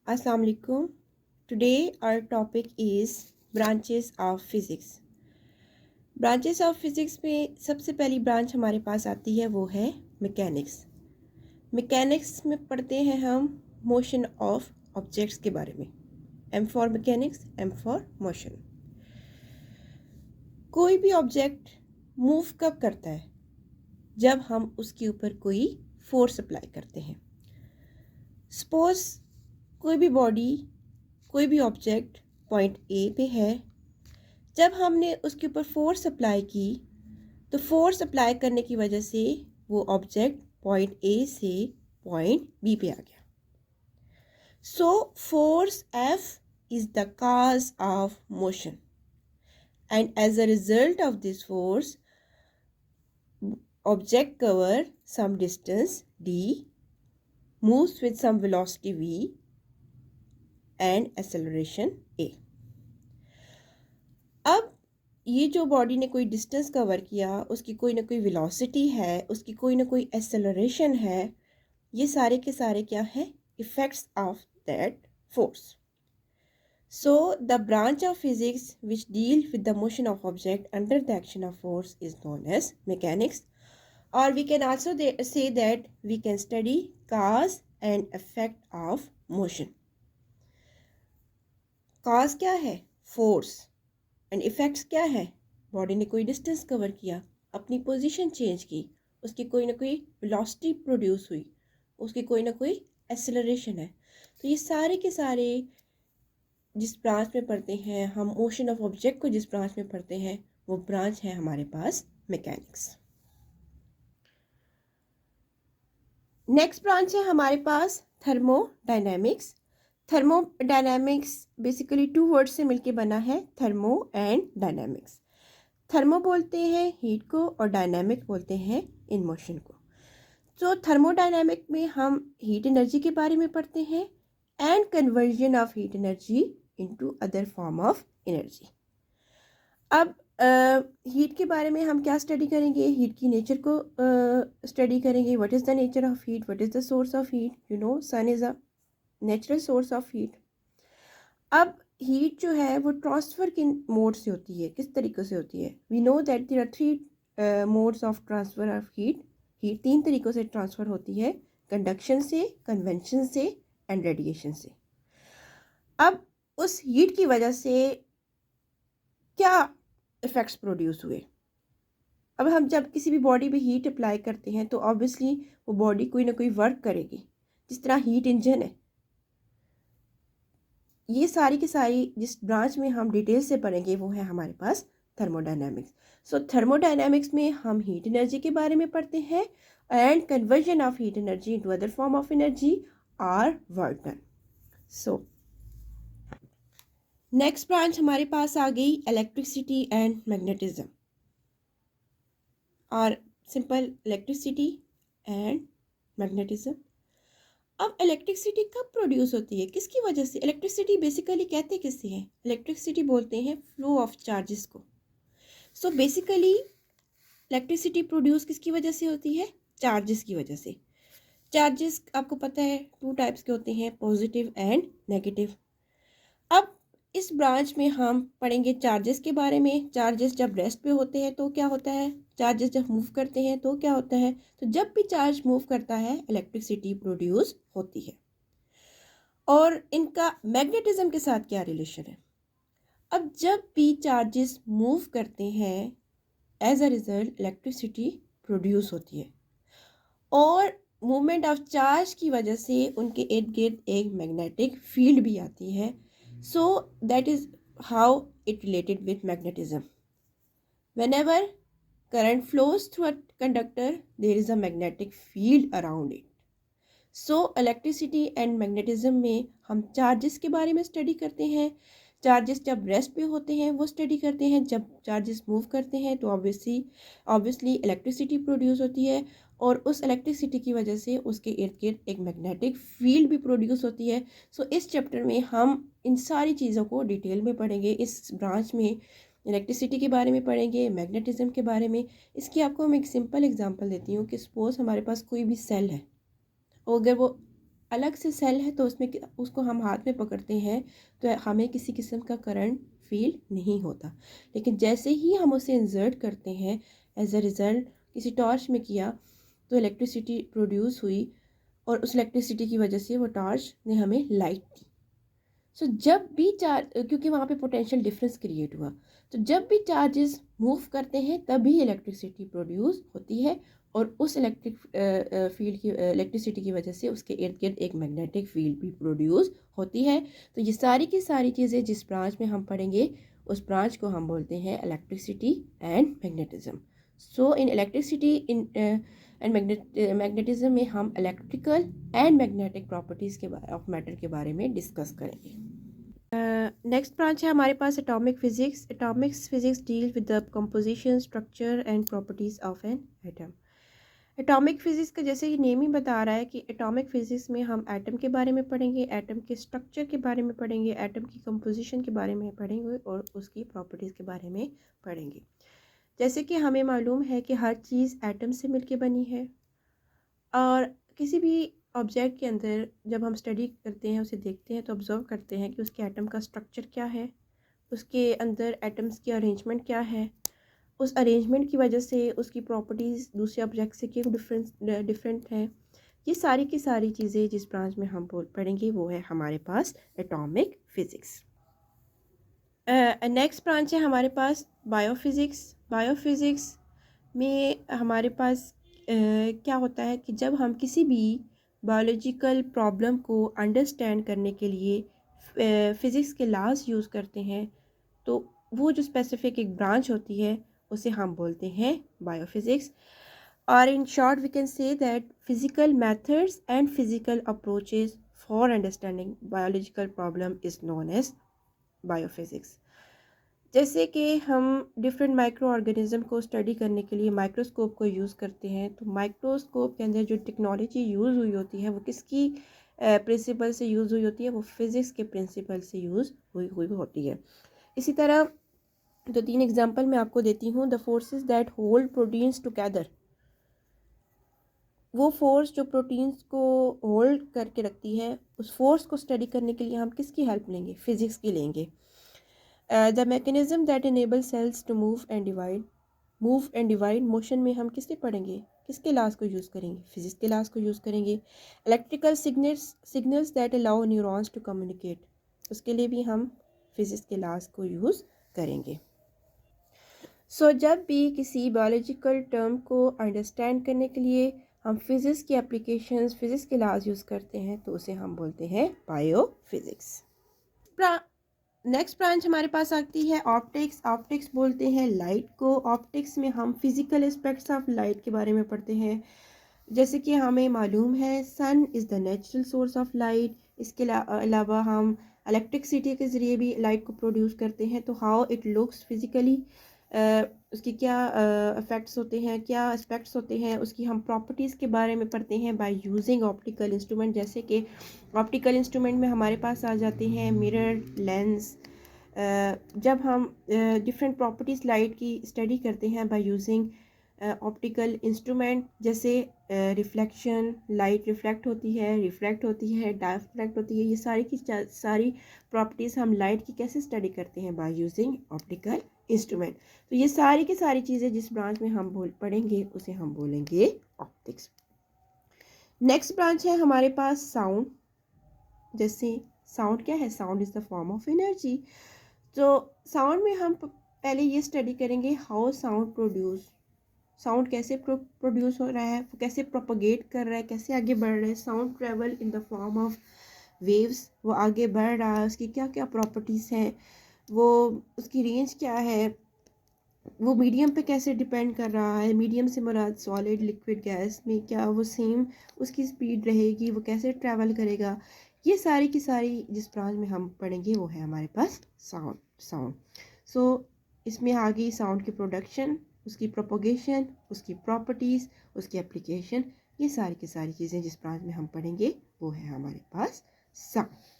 Assalamu alaikum. Today our topic is branches of physics. Branches of physics में सबसे पहली branch हमारे पास आती है वो है मैकेनिक्स। मैकेनिक्स में पढ़ते हैं हम मोशन ऑफ ऑब्जेक्ट्स के बारे में। M for mechanics, M for motion. कोई भी ऑब्जेक्ट मूव कब करता है? जब हम उसके ऊपर कोई फोर्स अप्लाई करते हैं। सपोज कोई भी बॉडी, कोई भी ऑब्जेक्ट पॉइंट ए पे है। जब हमने उसके ऊपर फोर्स अप्लाई की तो फोर्स अप्लाई करने की वजह से वो ऑब्जेक्ट पॉइंट ए से पॉइंट बी पे आ गया। So force F is the cause of motion and as a result of this force object cover some distance d, moves with some velocity v and acceleration a। अब ये जो body ने कोई distance cover किया, उसकी कोई ना कोई वेलोसिटी है, उसकी कोई ना कोई एक्सेलरेशन है, ये सारे के सारे क्या है? Effects of that force. So the branch of physics which deal with the motion of object under the action of force is known as mechanics, और we can also say that we can study cause and effect of motion. Cause क्या है? Force. And effects क्या है? Body ने कोई distance cover किया, अपनी position change की, उसकी कोई ना कोई वेलोसिटी प्रोड्यूस हुई, उसकी कोई ना कोई एक्सेलरेशन है। तो ये सारे के सारे जिस ब्रांच में पढ़ते हैं हम, मोशन ऑफ ऑब्जेक्ट को जिस ब्रांच में पढ़ते हैं वो ब्रांच है हमारे पास मैकेनिक्स। नेक्स्ट ब्रांच है हमारे पास thermodynamics. Thermodynamics basically two word से मिलके बना है, थर्मो एंड डायनेमिक्स। थर्मो बोलते हैं हीट को और डायनेमिक बोलते हैं इन मोशन को। तो थर्मोडायनेमिक में हम हीट एनर्जी के बारे में पढ़ते हैं and conversion of heat energy into other form of energy. अब हीट के बारे में हम क्या स्टडी करेंगे? हीट की नेचर को स्टडी करेंगे। What is the nature of heat, what is the source of heat. You know sun is a natural source of heat. अब हीट जो है वो ट्रांसफ़र किन मोड से होती है, किस तरीक़े से होती है? We know that there are three modes of transfer of heat. Heat तीन तरीक़ों से ट्रांसफ़र होती है, कंडक्शन से, कन्वेंशन से एंड रेडिएशन से। अब उस हीट की वजह से क्या इफ़ेक्ट्स प्रोड्यूस हुए? अब हम जब किसी भी बॉडी पे हीट अप्लाई करते हैं तो ऑब्वियसली वो बॉडी कोई ना कोई वर्क करेगी, जिस तरह हीट इंजन है। ये सारी की सारी जिस ब्रांच में हम डिटेल से पढ़ेंगे वो है हमारे पास थर्मोडायनेमिक्स। सो थर्मोडायनेमिक्स में हम हीट एनर्जी के बारे में पढ़ते हैं and conversion of heat energy into other form of energy or work done. So next branch हमारे पास आ गई इलेक्ट्रिसिटी एंड मैग्नेटिज्म, और सिंपल इलेक्ट्रिसिटी एंड मैग्नेटिज्म। अब इलेक्ट्रिसिटी कब प्रोड्यूस होती है, किसकी वजह से? इलेक्ट्रिसिटी बेसिकली कहते किससे हैं? इलेक्ट्रिसिटी बोलते हैं फ्लो ऑफ चार्जेस को। सो बेसिकली इलेक्ट्रिसिटी प्रोड्यूस किसकी वजह से होती है? चार्जेस की वजह से। चार्जेस आपको पता है टू टाइप्स के होते हैं, पॉजिटिव एंड नेगेटिव। अब इस ब्रांच में हम पढ़ेंगे चार्जेस के बारे में। चार्जेस जब रेस्ट पे होते हैं तो क्या होता है? चार्जेस जब मूव करते हैं तो क्या होता है? तो जब भी चार्ज मूव करता है इलेक्ट्रिसिटी प्रोड्यूस होती है। और इनका मैग्नेटिज्म के साथ क्या रिलेशन है? अब जब भी चार्जेस मूव करते हैं as a result electricity produce होती है, और मूवमेंट ऑफ चार्ज की वजह से उनके इर्द गिर्द एक मैग्नेटिक फील्ड भी आती है। So that is how it related with magnetism. Whenever current flows through a conductor, there is a magnetic field around it. So electricity and magnetism में हम चार्जेस के बारे में स्टडी करते हैं। चार्जेस जब रेस्ट पे होते हैं वो स्टडी करते हैं, जब चार्जेस मूव करते हैं तो ऑब्वियसली इलेक्ट्रिसिटी प्रोड्यूस होती है, और उस इलेक्ट्रिसिटी की वजह से उसके इर्द गिर्द एक मैग्नेटिक फील्ड भी प्रोड्यूस होती है। सो इस चैप्टर में हम इन सारी चीज़ों को डिटेल में पढ़ेंगे। इस ब्रांच में इलेक्ट्रिसिटी के बारे में पढ़ेंगे, मैग्नेटिज्म के बारे में। इसकी आपको मैं एक सिंपल एग्जांपल देती हूँ कि सपोज़ हमारे पास कोई भी सेल है, और अगर वो अलग से सेल है तो उसमें उसको हम हाथ में पकड़ते हैं तो हमें किसी किस्म का करंट फील नहीं होता, लेकिन जैसे ही हम उसे इंसर्ट करते हैं एज अ रिज़ल्ट किसी टॉर्च में किया तो इलेक्ट्रिसिटी प्रोड्यूस हुई और उस इलेक्ट्रिसिटी की वजह से वो टॉर्च ने हमें लाइट दी। सो जब भी चार्ज, क्योंकि वहाँ पे पोटेंशियल डिफरेंस क्रिएट हुआ, तो जब भी चार्जेस मूव करते हैं तभी इलेक्ट्रिसिटी प्रोड्यूस होती है और उस इलेक्ट्रिक फील्ड की इलेक्ट्रिसिटी की वजह से उसके इर्द गिर्द एक मैग्नेटिक फील्ड भी प्रोड्यूस होती है। तो ये सारी की सारी चीज़ें जिस ब्रांच में हम पढ़ेंगे उस ब्रांच को हम बोलते हैं electricity and magnetism. So in electricity in and magnetism में हम इलेक्ट्रिकल एंड मैग्नेटिक प्रॉपर्टीज़ के ऑफ मैटर के बारे में डिस्कस करेंगे। नेक्स्ट ब्रांच है हमारे पास atomic physics. Atomic physics deal with the composition, structure and properties of an atom. Atomic physics का जैसे ही नेम ही बता रहा है कि एटॉमिक फिजिक्स में हम एटम के बारे में पढ़ेंगे, एटम के स्ट्रक्चर के बारे में पढ़ेंगे, एटम की कंपोजिशन के बारे में पढ़ेंगे और उसकी प्रॉपर्टीज़ के बारे में पढ़ेंगे। जैसे कि हमें मालूम है कि हर चीज़ एटम से मिलके बनी है और किसी भी ऑब्जेक्ट के अंदर जब हम स्टडी करते हैं, उसे देखते हैं तो ऑब्ज़र्व करते हैं कि उसके एटम का स्ट्रक्चर क्या है, उसके अंदर एटम्स की अरेंजमेंट क्या है, उस अरेंजमेंट की वजह से उसकी प्रॉपर्टीज़ दूसरे ऑब्जेक्ट से क्यों डिफरेंट हैं। ये सारी की सारी चीज़ें जिस ब्रांच में हम पढ़ेंगे वो है हमारे पास एटॉमिक फ़िज़िक्स। नेक्स्ट ब्रांच है हमारे पास बायोफिज़िक्स। बायोफिज़िक्स में हमारे पास क्या होता है कि जब हम किसी भी बायोलॉजिकल प्रॉब्लम को अंडरस्टैंड करने के लिए फ़िज़िक्स के लॉज यूज़ करते हैं तो वो जो स्पेसिफिक एक ब्रांच होती है उसे हम बोलते हैं बायोफिज़िक्स। और in short we can say that physical methods and physical approaches for understanding biological problem is known as biophysics. जैसे कि हम डिफरेंट माइक्रो ऑर्गेनिज्म को स्टडी करने के लिए माइक्रोस्कोप को यूज़ करते हैं, तो माइक्रोस्कोप के अंदर जो टेक्नोलॉजी यूज़ हुई होती है वो किसकी प्रिंसिपल से यूज़ हुई होती है, वो फिज़िक्स के प्रिंसिपल से यूज़ हुई होती है। इसी तरह तो 3 एग्जांपल मैं आपको देती हूँ। The forces that hold proteins together, वो फोर्स जो प्रोटीन्स को होल्ड करके रखती है, उस फोर्स को स्टडी करने के लिए हम किसकी हेल्प लेंगे, फिज़िक्स की लेंगे। The mechanism that enable cells to move and divide, motion में हम किसके पढ़ेंगे, किसके लॉज को यूज़ करेंगे, फिजिक्स के लॉज को यूज़ करेंगे। Electrical signals that allow neurons to communicate, उसके लिए भी हम फिजिक्स के लॉज को यूज़ करेंगे। सो जब भी किसी बायोलॉजिकल टर्म को अंडरस्टैंड करने के लिए हम फिज़िक्स की एप्लीकेशंस, फिज़िक्स के लॉज यूज़ करते हैं तो उसे हम बोलते हैं बायोफिज़िक्स। नेक्स्ट ब्रांच हमारे पास आती है ऑप्टिक्स। ऑप्टिक्स बोलते हैं लाइट को। ऑप्टिक्स में हम फिज़िकल एस्पेक्ट्स ऑफ लाइट के बारे में पढ़ते हैं। जैसे कि हमें मालूम है sun is the natural source of light. इसके अलावा हम इलेक्ट्रिसिटी के ज़रिए भी लाइट को प्रोड्यूस करते हैं। तो हाउ इट लुक्स फिज़िकली, उसकी क्या इफ़ेक्ट्स होते हैं, क्या एस्पेक्ट्स होते हैं, उसकी हम प्रॉपर्टीज़ के बारे में पढ़ते हैं बाय यूजिंग ऑप्टिकल इंस्ट्रूमेंट। जैसे कि ऑप्टिकल इंस्ट्रूमेंट में हमारे पास आ जाते हैं मिरर, लेंस। जब हम डिफरेंट प्रॉपर्टीज़ लाइट की स्टडी करते हैं बाय यूजिंग ऑप्टिकल इंस्ट्रूमेंट, जैसे रिफ्लेक्शन, लाइट रिफ्लेक्ट होती है, डायफ्रैक्ट होती है, ये सारी की सारी प्रॉपर्टीज़ हम लाइट की कैसे स्टडी करते हैं बाय यूजिंग ऑप्टिकल इंस्ट्रूमेंट। तो ये सारी की सारी चीज़ें जिस ब्रांच में हम पढ़ेंगे उसे हम बोलेंगे ऑप्टिक्स। नेक्स्ट ब्रांच है हमारे पास साउंड। जैसे साउंड क्या है, sound is the form of energy. तो साउंड में हम पहले ये स्टडी करेंगे हाउ साउंड कैसे प्रोड्यूस हो रहा है, वो कैसे प्रोपगेट कर रहा है, कैसे आगे बढ़ रहा है। Sound travel in the form of waves, वो आगे बढ़ रहा है, उसकी क्या क्या प्रॉपर्टीज़ हैं, वो उसकी रेंज क्या है, वो मीडियम पे कैसे डिपेंड कर रहा है, मीडियम से मुराद सॉलिड, लिक्विड, गैस में क्या वो सेम उसकी स्पीड रहेगी, वो कैसे ट्रैवल करेगा। ये सारी की सारी जिस ब्रांच में हम पढ़ेंगे वो है हमारे पास साउंड। सो इसमें आ गई साउंड की प्रोडक्शन, उसकी प्रोपोगेशन, उसकी प्रॉपर्टीज़, उसकी एप्लीकेशन। ये सारी की सारी चीज़ें जिस ब्रांच में हम पढ़ेंगे वो है हमारे पास साउंड।